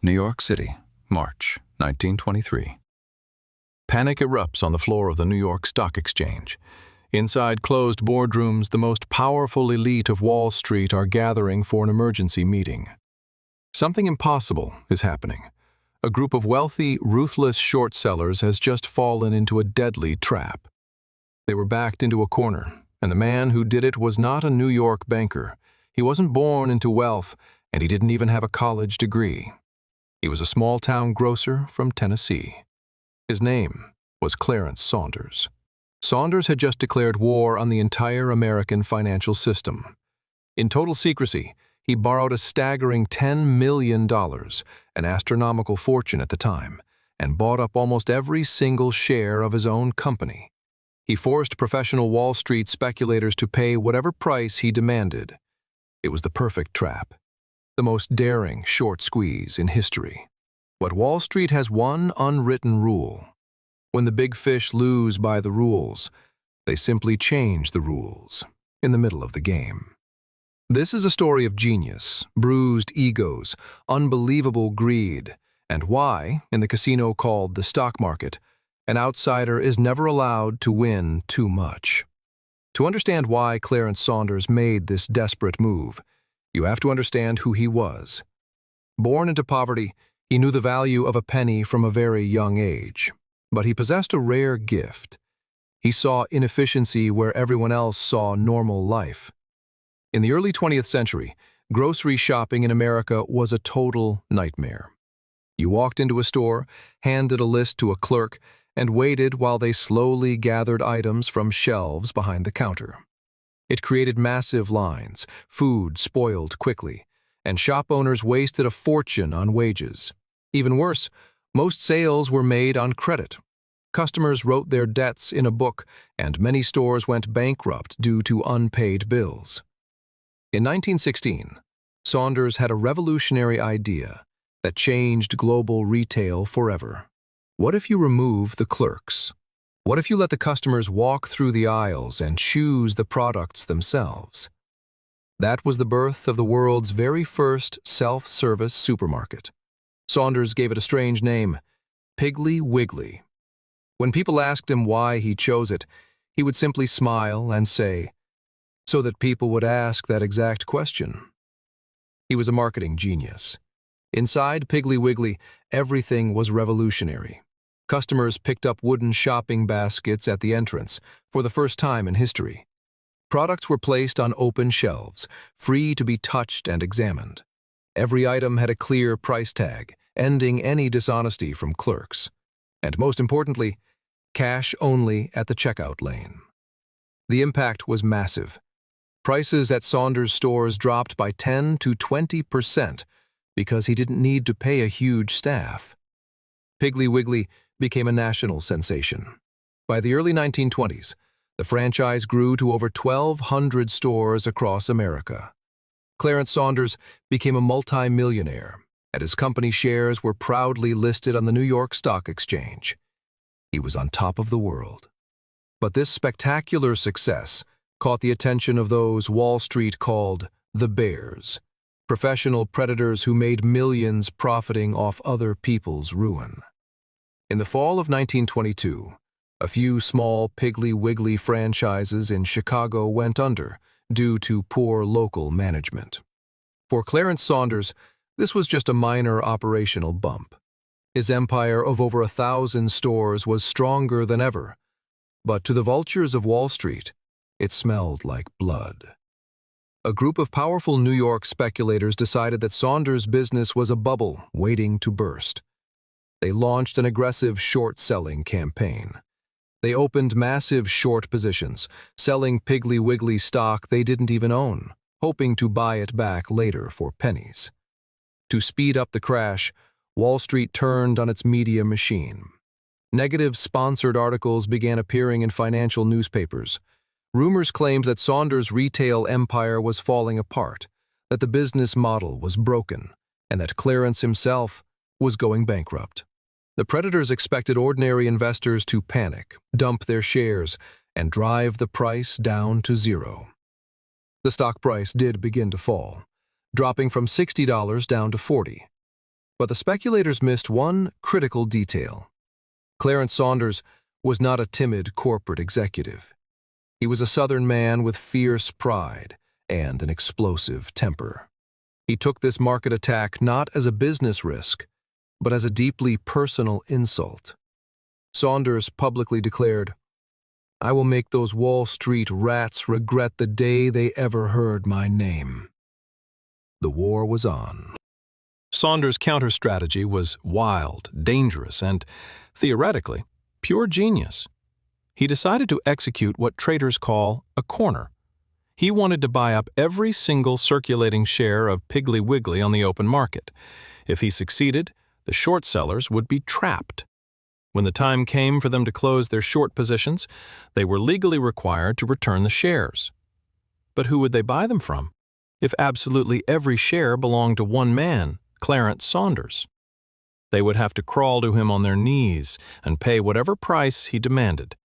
New York City, March 1923. Panic erupts on the floor of the New York Stock Exchange. Inside closed boardrooms, the most powerful elite of Wall Street are gathering for an emergency meeting. Something impossible is happening. A group of wealthy, ruthless short sellers has just fallen into a deadly trap. They were backed into a corner, and the man who did it was not a New York banker. He wasn't born into wealth, and he didn't even have a college degree. He was a small-town grocer from Tennessee. His name was Clarence Saunders. Saunders had just declared war on the entire American financial system. In total secrecy, he borrowed a staggering $10 million, an astronomical fortune at the time, and bought up almost every single share of his own company. He forced professional Wall Street speculators to pay whatever price he demanded. It was the perfect trap, the most daring short squeeze in history. But Wall Street has one unwritten rule. When the big fish lose by the rules, they simply change the rules in the middle of the game. This is a story of genius, bruised egos, unbelievable greed, and why, in the casino called the stock market, an outsider is never allowed to win too much. To understand why Clarence Saunders made this desperate move, you have to understand who he was. Born into poverty, he knew the value of a penny from a very young age. But he possessed a rare gift. He saw inefficiency where everyone else saw normal life. In the early 20th century, grocery shopping in America was a total nightmare. You walked into a store, handed a list to a clerk, and waited while they slowly gathered items from shelves behind the counter. It created massive lines, food spoiled quickly, and shop owners wasted a fortune on wages. Even worse, most sales were made on credit. Customers wrote their debts in a book, and many stores went bankrupt due to unpaid bills. In 1916, Saunders had a revolutionary idea that changed global retail forever. What if you remove the clerks? What if you let the customers walk through the aisles and choose the products themselves? That was the birth of the world's very first self-service supermarket. Saunders gave it a strange name, Piggly Wiggly. When people asked him why he chose it, he would simply smile and say, so that people would ask that exact question. He was a marketing genius. Inside Piggly Wiggly, everything was revolutionary. Customers picked up wooden shopping baskets at the entrance for the first time in history. Products were placed on open shelves, free to be touched and examined. Every item had a clear price tag, ending any dishonesty from clerks. And most importantly, cash only at the checkout lane. The impact was massive. Prices at Saunders stores dropped by 10 to 20% because he didn't need to pay a huge staff. Piggly Wiggly became a national sensation. By the early 1920s, the franchise grew to over 1,200 stores across America. Clarence Saunders became a multi-millionaire, and his company shares were proudly listed on the New York Stock Exchange. He was on top of the world. But this spectacular success caught the attention of those Wall Street called the Bears, professional predators who made millions profiting off other people's ruin. In the fall of 1922, a few small Piggly Wiggly franchises in Chicago went under due to poor local management. For Clarence Saunders, this was just a minor operational bump. His empire of over 1,000 stores was stronger than ever, but to the vultures of Wall Street, it smelled like blood. A group of powerful New York speculators decided that Saunders' business was a bubble waiting to burst. They launched an aggressive short-selling campaign. They opened massive short positions, selling Piggly Wiggly stock they didn't even own, hoping to buy it back later for pennies. To speed up the crash, Wall Street turned on its media machine. Negative sponsored articles began appearing in financial newspapers. Rumors claimed that Saunders' retail empire was falling apart, that the business model was broken, and that Clarence himself was going bankrupt. The predators expected ordinary investors to panic, dump their shares, and drive the price down to zero. The stock price did begin to fall, dropping from $60 down to $40. But the speculators missed one critical detail. Clarence Saunders was not a timid corporate executive. He was a Southern man with fierce pride and an explosive temper. He took this market attack not as a business risk, but as a deeply personal insult. Saunders publicly declared, "I will make those Wall Street rats regret the day they ever heard my name." The war was on. Saunders' counter-strategy was wild, dangerous, and, theoretically, pure genius. He decided to execute what traders call a corner. He wanted to buy up every single circulating share of Piggly Wiggly on the open market. If he succeeded, the short sellers would be trapped. When the time came for them to close their short positions, they were legally required to return the shares. But who would they buy them from, if absolutely every share belonged to one man, Clarence Saunders? They would have to crawl to him on their knees and pay whatever price he demanded.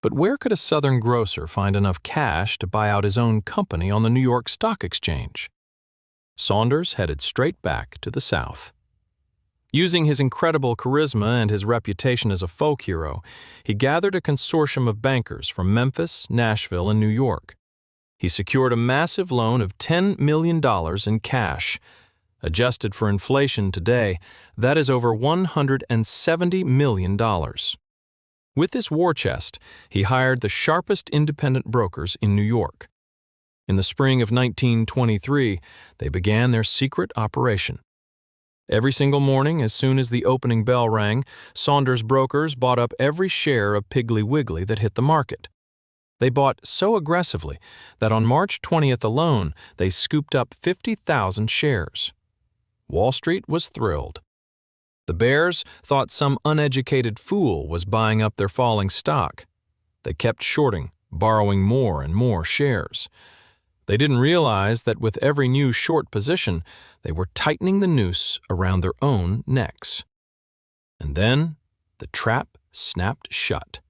But where could a Southern grocer find enough cash to buy out his own company on the New York Stock Exchange? Saunders headed straight back to the South. Using his incredible charisma and his reputation as a folk hero, he gathered a consortium of bankers from Memphis, Nashville, and New York. He secured a massive loan of $10 million in cash. Adjusted for inflation today, that is over $170 million. With this war chest, he hired the sharpest independent brokers in New York. In the spring of 1923, they began their secret operation. Every single morning, as soon as the opening bell rang, Saunders' brokers bought up every share of Piggly Wiggly that hit the market. They bought so aggressively that on March 20th alone, they scooped up 50,000 shares. Wall Street was thrilled. The bears thought some uneducated fool was buying up their falling stock. They kept shorting, borrowing more and more shares. They didn't realize that with every new short position, they were tightening the noose around their own necks. And then the trap snapped shut.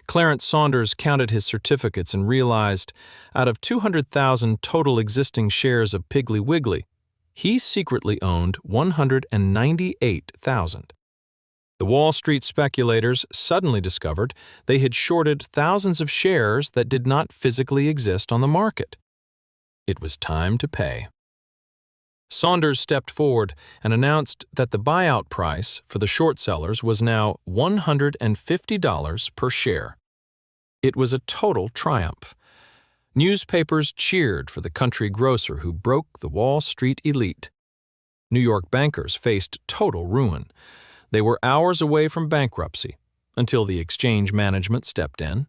Clarence Saunders counted his certificates and realized, out of 200,000 total existing shares of Piggly Wiggly, he secretly owned 198,000. The Wall Street speculators suddenly discovered they had shorted thousands of shares that did not physically exist on the market. It was time to pay. Saunders stepped forward and announced that the buyout price for the short sellers was now $150 per share. It was a total triumph. Newspapers cheered for the country grocer who broke the Wall Street elite. New York bankers faced total ruin. They were hours away from bankruptcy until the exchange management stepped in.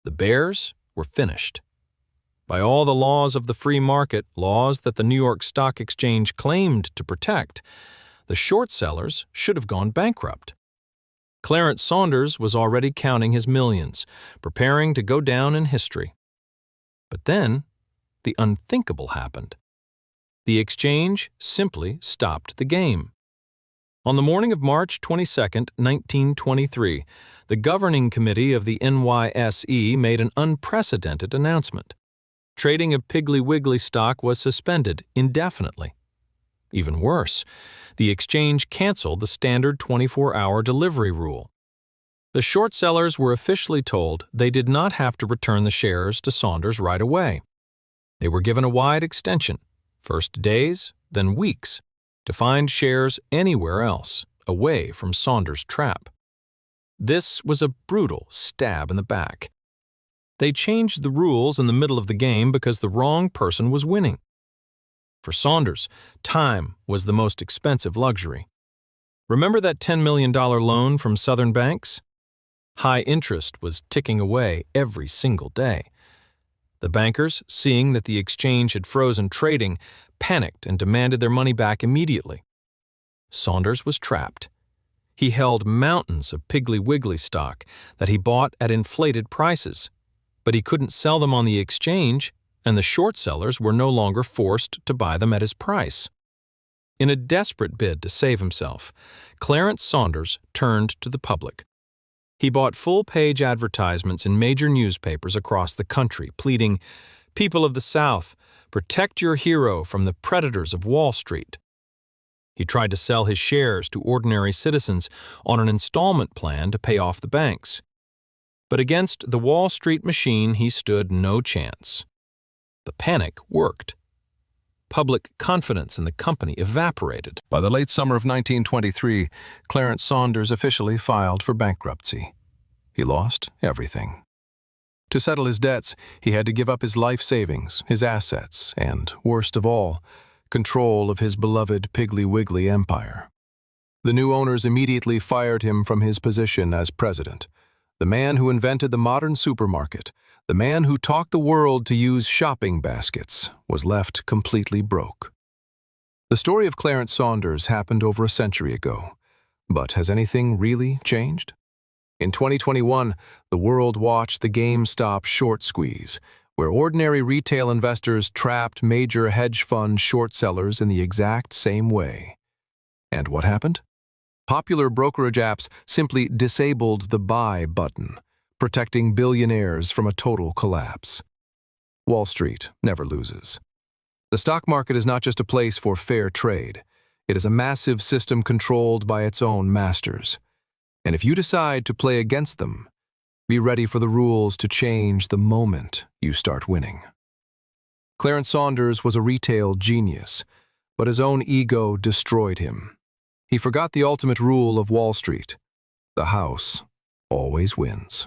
The bears were finished. By all the laws of the free market, laws that the New York Stock Exchange claimed to protect, the short sellers should have gone bankrupt. Clarence Saunders was already counting his millions, preparing to go down in history. But then, the unthinkable happened. The exchange simply stopped the game. On the morning of March 22, 1923, the governing committee of the NYSE made an unprecedented announcement. Trading of Piggly Wiggly stock was suspended indefinitely. Even worse, the exchange canceled the standard 24-hour delivery rule. The short sellers were officially told they did not have to return the shares to Saunders right away. They were given a wide extension, first days, then weeks, to find shares anywhere else, away from Saunders' trap. This was a brutal stab in the back. They changed the rules in the middle of the game because the wrong person was winning. For Saunders, time was the most expensive luxury. Remember that $10 million loan from Southern banks? High interest was ticking away every single day. The bankers, seeing that the exchange had frozen trading, panicked and demanded their money back immediately. Saunders was trapped. He held mountains of Piggly Wiggly stock that he bought at inflated prices, but he couldn't sell them on the exchange, and the short sellers were no longer forced to buy them at his price. In a desperate bid to save himself, Clarence Saunders turned to the public. He bought full-page advertisements in major newspapers across the country, pleading, "People of the South, protect your hero from the predators of Wall Street." He tried to sell his shares to ordinary citizens on an installment plan to pay off the banks. But against the Wall Street machine, he stood no chance. The panic worked. Public confidence in the company evaporated. By the late summer of 1923, Clarence Saunders officially filed for bankruptcy. He lost everything. To settle his debts, he had to give up his life savings, his assets, and, worst of all, control of his beloved Piggly Wiggly empire. The new owners immediately fired him from his position as president. The man who invented the modern supermarket, the man who taught the world to use shopping baskets, was left completely broke. The story of Clarence Saunders happened over a century ago. But has anything really changed? In 2021, the world watched the GameStop short squeeze, where ordinary retail investors trapped major hedge fund short sellers in the exact same way. And what happened? Popular brokerage apps simply disabled the buy button, protecting billionaires from a total collapse. Wall Street never loses. The stock market is not just a place for fair trade. It is a massive system controlled by its own masters. And if you decide to play against them, be ready for the rules to change the moment you start winning. Clarence Saunders was a retail genius, but his own ego destroyed him. He forgot the ultimate rule of Wall Street: the house always wins.